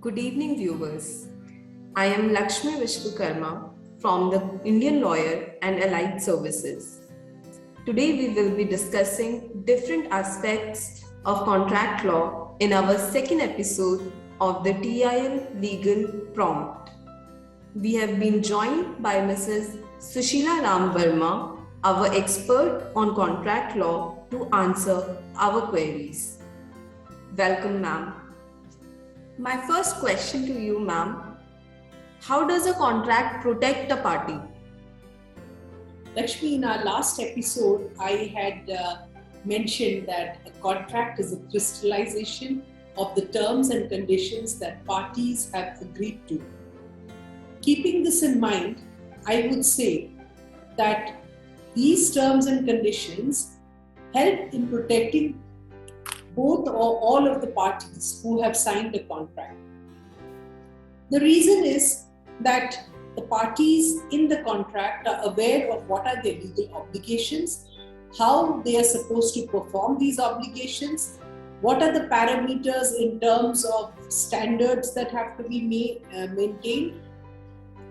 Good evening, viewers. I am Lakshmi Vishwakarma from the Indian Lawyer and Allied Services. Today, we will be discussing different aspects of contract law in our second episode of the TIL Legal Prompt. We have been joined by Mrs. Sushila Ram Verma, our expert on contract law, to answer our queries. Welcome, ma'am. My first question to you, ma'am, how does a contract protect a party? Lakshmi, in our last episode, I had mentioned that a contract is a crystallization of the terms and conditions that parties have agreed to. Keeping this in mind, I would say that these terms and conditions help in protecting both or all of the parties who have signed the contract. The reason is that the parties in the contract are aware of what are their legal obligations, how they are supposed to perform these obligations, what are the parameters in terms of standards that have to be maintained,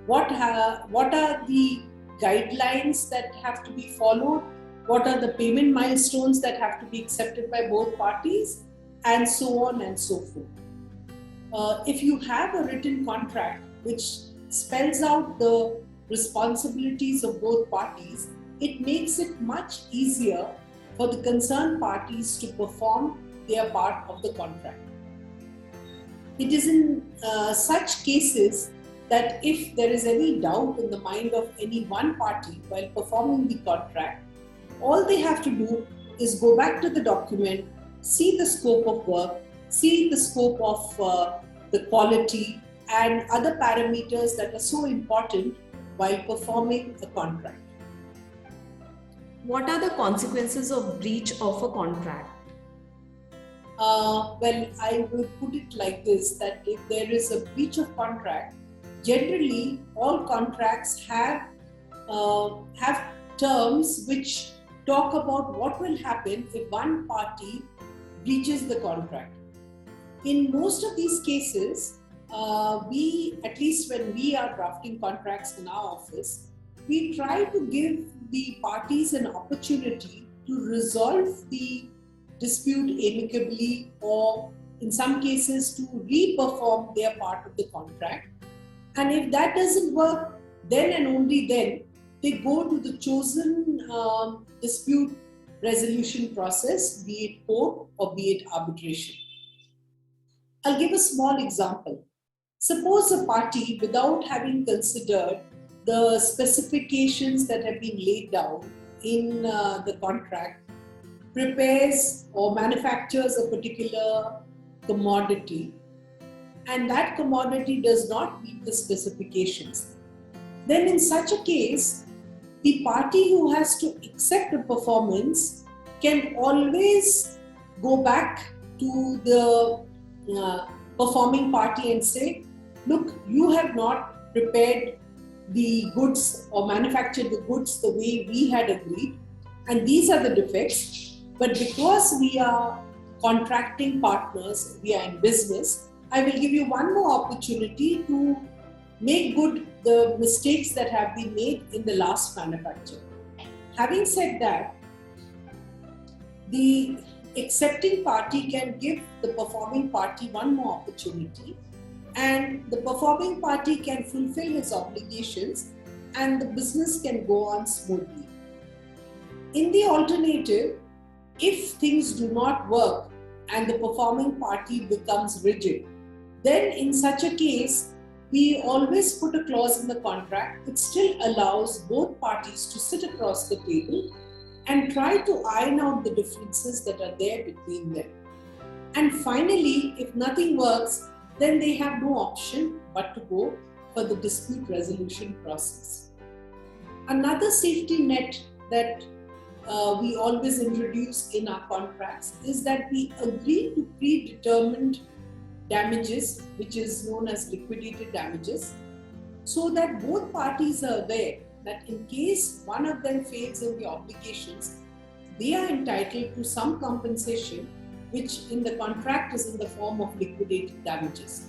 what are the guidelines that have to be followed, what are the payment milestones that have to be accepted by both parties, and so on and so forth. If you have a written contract which spells out the responsibilities of both parties, it makes it much easier for the concerned parties to perform their part of the contract. It is in such cases that if there is any doubt in the mind of any one party while performing the contract, all they have to do is go back to the document, see the scope of work, see the scope of the quality and other parameters that are so important while performing a contract. What are the consequences of breach of a contract? Well, I would put it like this, that if there is a breach of contract, generally all contracts have terms which talk about what will happen if one party breaches the contract. In most of these cases, at least when we are drafting contracts in our office, we try to give the parties an opportunity to resolve the dispute amicably, or in some cases to re-perform their part of the contract. And if that doesn't work, then and only then they go to the chosen dispute resolution process, be it court or be it arbitration. I'll give a small example. Suppose a party, without having considered the specifications that have been laid down in the contract, prepares or manufactures a particular commodity, and that commodity does not meet the specifications. Then in such a case, the party who has to accept a performance can always go back to the performing party and say, look, you have not prepared the goods or manufactured the goods the way we had agreed, and these are the defects. But because we are contracting partners, we are in business, I will give you one more opportunity to make good the mistakes that have been made in the last manufacture. Having said that, the accepting party can give the performing party one more opportunity, and the performing party can fulfill his obligations and the business can go on smoothly. In the alternative, if things do not work and the performing party becomes rigid, then in such a case, we always put a clause in the contract which still allows both parties to sit across the table and try to iron out the differences that are there between them. And finally, if nothing works, then they have no option but to go for the dispute resolution process. Another safety net that we always introduce in our contracts is that we agree to predetermined damages, which is known as liquidated damages, so that both parties are aware that in case one of them fails in the obligations, they are entitled to some compensation, which in the contract is in the form of liquidated damages.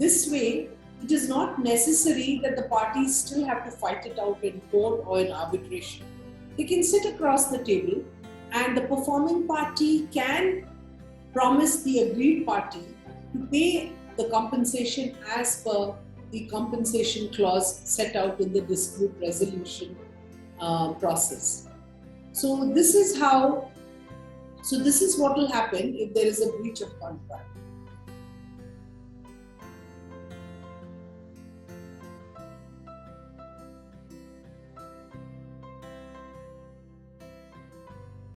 This way, it is not necessary that the parties still have to fight it out in court or in arbitration. They can sit across the table and the performing party can promise the agreed party to pay the compensation as per the compensation clause set out in the dispute resolution process. So this is what will happen if there is a breach of contract.